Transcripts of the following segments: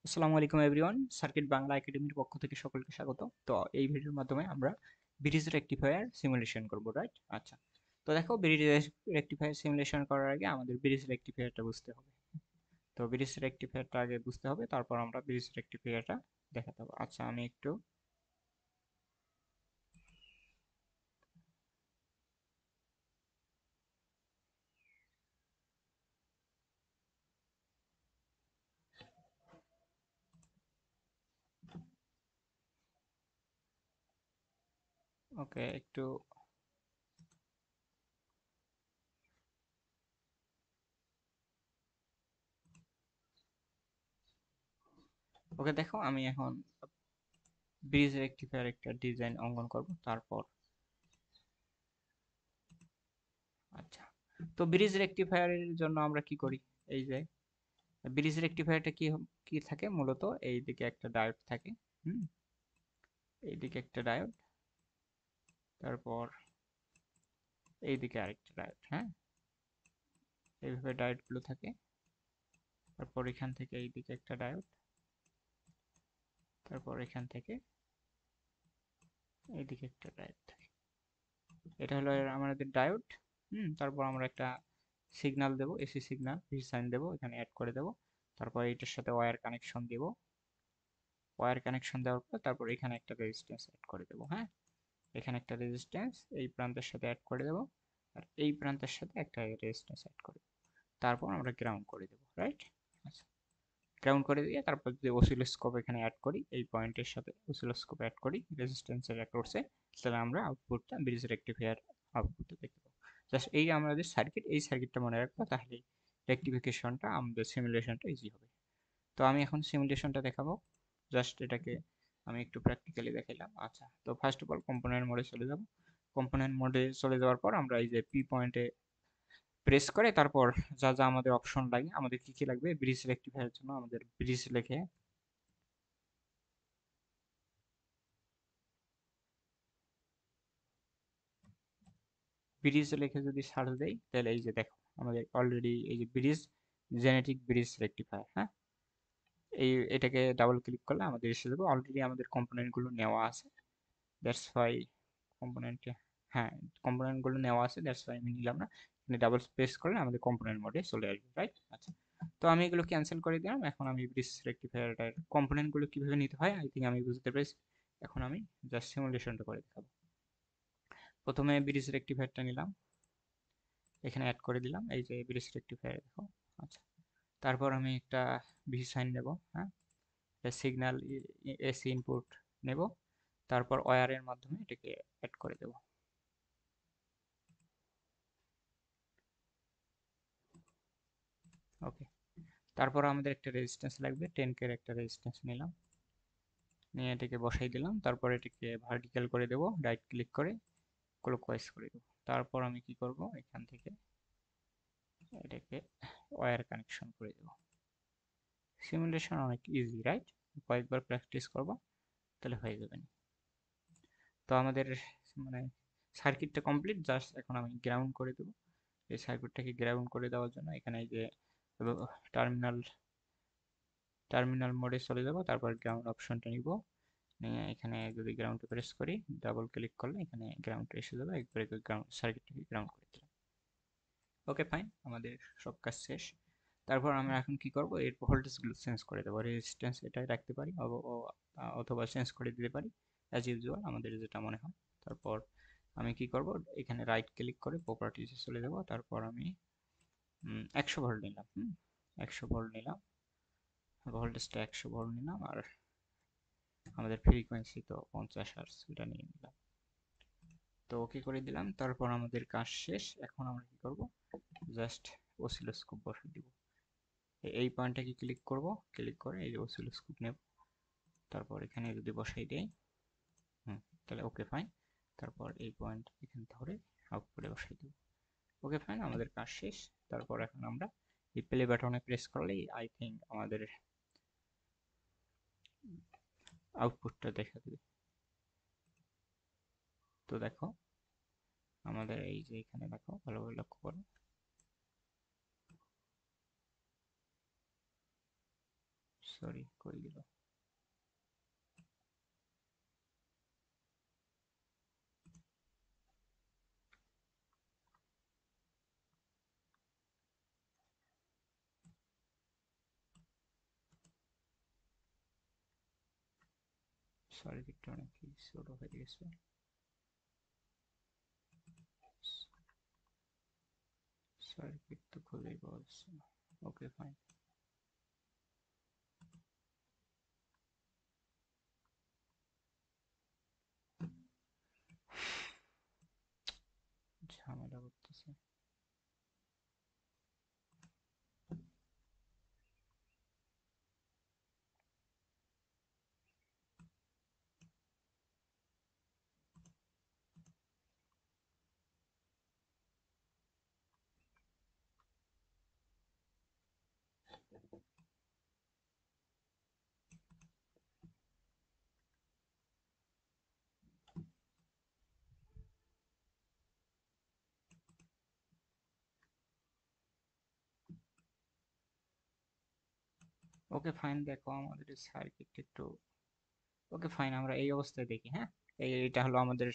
আসসালামু আলাইকুম everyone, circuit Bangla একাডেমির পক্ষ থেকে সকলকে স্বাগত। তো এই ভিডিওর মাধ্যমে আমরা ব্রিজ রেকটিফায়ার সিমুলেশন করব, রাইট? আচ্ছা, তো দেখো, ব্রিজ রেকটিফায়ার সিমুলেশন করার আগে আমাদের ব্রিজ রেকটিফায়ারটা বুঝতে হবে। তো ব্রিজ রেকটিফায়ারটা আগে বুঝতে হবে, তারপর আমরা ব্রিজ রেকটিফায়ারটা দেখাতে হবে। আচ্ছা, আমি একটু ওকে একটু ওকে দেখো, আমি এখন ব্রিজ রেকটিফায়ার একটা ডিজাইন অঙ্কন করব। তারপর আচ্ছা, তো ব্রিজ রেকটিফায়ারের জন্য আমরা কি করি? এই যে ব্রিজ রেকটিফায়ারটা কি থাকে মূলত, এইদিকে একটা ডায়োড থাকে। হুম, এইদিকে একটা ডায়োড, তারপর এইদিকে আরেকটা ডায়োড। হ্যাঁ, এইভাবে ডায়োড গুলো থাকে। তারপর এখান থেকে এইদিকে একটা ডায়োড, তারপর এখান থেকে এইদিকে একটা ডায়োড থাকে। এটা হলো আমাদের ডায়োড। তারপর আমরা একটা সিগন্যাল দেব, এসি সিগন্যাল, ভি সাইন দেবো, এখানে অ্যাড করে দেব। তারপর এইটার সাথে ওয়্যার কানেকশন দেব। ওয়্যার কানেকশন দেওয়ার পর তারপর এখানে একটা রেজিস্ট্যান্স অ্যাড করে দেবো। হ্যাঁ, এখানে একটা রেজিস্ট্যান্স এই প্রান্তের সাথে অ্যাড করে দেব, আর এই প্রান্তের সাথে একটা রেজিস্ট্যান্স অ্যাড করে দেব। তারপর আমরা গ্রাউন্ড করে দেব, রাইট? আচ্ছা, গ্রাউন্ড করে দিয়ে তারপর যদি অসিলোস্কোপ এখানে অ্যাড করি, এই পয়েন্টের সাথে অসিলোস্কোপ অ্যাড করি রেজিস্ট্যান্সের অ্যাক্রসে, তাহলে আমরা আউটপুটটা ব্রিজ রেকটিফায়ার আউটপুটটা দেখতে পাবো। জাস্ট এই আমাদের সার্কিট, এই সার্কিটটা মনে রাখবো, তাহলে রেকটিফিকেশনটা আমাদের সিমুলেশনটা ইজি হবে। তো আমি এখন সিমুলেশনটা দেখাবো। জাস্ট এটাকে আমি একটু প্র্যাকটিক্যালি দেখাইলাম। আচ্ছা, তো ফার্স্ট অফ অল কম্পোনেন্ট মোডে চলে যাব। কম্পোনেন্ট মোডে চলে যাওয়ার পর আমরা এই যে পি পয়েন্টে প্রেস করে তারপর যা যা আমাদের অপশন লাগে, আমাদের কি কি লাগবে ব্রিজ রেকটিফায়ারের জন্য, আমাদের ব্রিজ লিখে ব্রিজ লিখে যদি সার্চ দেই, তাহলে এই যে দেখো আমাদের অলরেডি এই যে ব্রিজ, জেনেটিক ব্রিজ রেকটিফায়ার। হ্যাঁ, এটাকে ডাবল ক্লিক করলে আমাদের এসে যাবে। অলরেডি আমাদের কম্পোনেন্ট গুলো নেওয়া আছে, দ্যাটস ওয়াই কম্পোনেন্ট, হ্যাঁ, কম্পোনেন্ট গুলো নেওয়া আছে, দ্যাটস ওয়াই আমি নিলাম না। এখানে ডাবল স্পেস করলে আমাদের কম্পোনেন্ট মোডে চলে আসবে, রাইট? আচ্ছা, তো আমি এগুলো ক্যান্সেল করে দিলাম। এখন আমি ব্রিজ রেকটিফায়ারটার কম্পোনেন্ট গুলো কিভাবে নিতে হয় আই থিঙ্ক আমি বুঝতে পেরেছি। এখন আমি জাস্ট সিমুলেশনটা করে দেখাবো। প্রথমে ব্রিজ রেকটিফায়ারটা নিলাম, এখানে অ্যাড করে দিলাম, এই যে ব্রিজ রেকটিফায়ার দেখো। আচ্ছা, তারপর আমি একটা ভি সাইন নেব। হ্যাঁ, সিগন্যাল এসি ইনপুট নেব, তারপর ওয়্যারের মাধ্যমে এটাকে অ্যাড করে দেব। ওকে, তারপর আমাদের একটা রেজিস্ট্যান্স লাগবে, 10K এর একটা রেজিস্ট্যান্স নিলাম, নিয়ে এটাকে বসাই দিলাম। তারপর এটাকে ভার্টিক্যাল করে দেব, রাইট ক্লিক করে ক্লকওয়াইজ করে দেব। তারপর আমি কি করব, এখান থেকে এটাকে ওয়্যার কানেকশন করে দেব। সিমুলেশন অনেক ইজি, রাইট? কয়েকবার প্র্যাকটিস করব, তাহলে হয়ে যাবে। তো আমাদের মানে সার্কিটটা কমপ্লিট, জাস্ট এখন আমি গ্রাউন্ড করে দেব। এই সার্কিটটাকে গ্রাউন্ড করে দেওয়ার জন্য এখানে এই যে টার্মিনাল টার্মিনাল মোডে চলে যাব, তারপর গ্রাউন্ড অপশনটা নিব, নিয়ে এখানে যদি গ্রাউন্ডে প্রেস করি, ডাবল ক্লিক করলে এখানে গ্রাউন্ডে এসে যাবে, একবারে গ্রাউন্ড সার্কিটটাকে গ্রাউন্ড করে দিলাম। ওকে ফাইন, আমাদের সব কাজ শেষ। তারপর আমরা এখন কি করব, এর ভোল্টেজগুলো চেঞ্জ করে দেবো। রেজিস্ট্যান্স এটাই রাখতে পারি, অথবা চেঞ্জ করে দিতে পারি, অ্যাজ ইউজুয়াল আমাদের যেটা মনে হয়। তারপর আমি কি করব, এখানে রাইট ক্লিক করে প্রপার্টিজে চলে যাব। তারপর আমি 100 ভোল্ট নিলাম। 100 ভোল্ট নিলাম, ভোল্টেজটা 100 ভোল্ট নিলাম, আর আমাদের ফ্রিকোয়েন্সি তো 50 হার্টজ, এটা নিয়ে নিলাম। তো ওকে করে দিলাম। তারপর আমাদের কাজ শেষ। এখন আমরা কি করব, জাস্ট অসিলোস্কোপ বসিয়ে দিব। এই পয়েন্টটাকে ক্লিক করব, ক্লিক করে এই যে অসিলোস্কোপ নেব, তারপর এখানে যদি বসাই দেই, তাহলে ওকে ফাইন। তারপর এই পয়েন্ট এখানে ধরে আউটপুটে বসাই দিব। ওকে ফাইন, আমাদের কাজ শেষ। তারপর এখন আমরা এই প্লে বাটনে প্রেস করলেই আই থিঙ্ক আমাদের আউটপুটটা দেখা দেবে। তো দেখো আমাদের এই যে এখানে দেখো, ভালোভাবে লক্ষ্য করো, সরি, কই গেল? সরি, একটু অনেক ছোট হয়ে গেছে। সার্কিট তো খুলেই পাওয়া যাচ্ছে না। Okay fine. ঝামেলা করতেছে। ওকে ফাইন, দেখো আমাদের সার্কিট একটু। ওকে ফাইন, আমরা এই অবস্থায় দেখি, হ্যাঁ। এইটা হলো আমাদের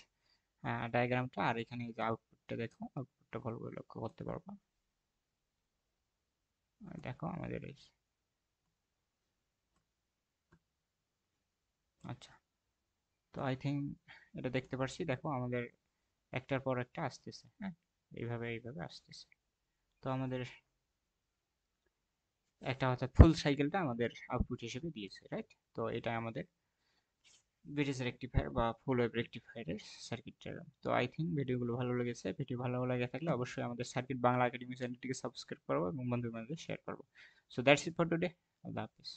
ডায়াগ্রামটা, আর এখানে এই যে আউটপুটটা দেখো, আউটপুটটা ভালো করে লক্ষ্য করতে পারবা। দেখো আমাদের এই, আচ্ছা। তো আই থিঙ্ক এটা দেখতে পারছি, দেখো আমাদের একটার পর একটা আসতেছে, হ্যাঁ। এইভাবে এইভাবে আসতেছে। তো আমাদের একটা অর্থাৎ ফুল সাইকেলটা আমাদের আউটপুট হিসেবে দিয়েছে, রাইট? তো এটা আমাদের ব্রিটিশ রেকটিফায়ার বা ফুল ওয়েভ রেকটিফায়ারের সার্কিট ডায়াগ্রাম। তো আই থিঙ্ক ভিডিওগুলো ভালো লেগেছে। ভিডিও ভালো লেগে থাকলে অবশ্যই আমাদের সার্কিট বাংলা একাডেমি চ্যানেলটিকে সাবস্ক্রাইব করবো এবং বন্ধুদের মধ্যে শেয়ার করবো। So that's it for today. Allah Hafiz.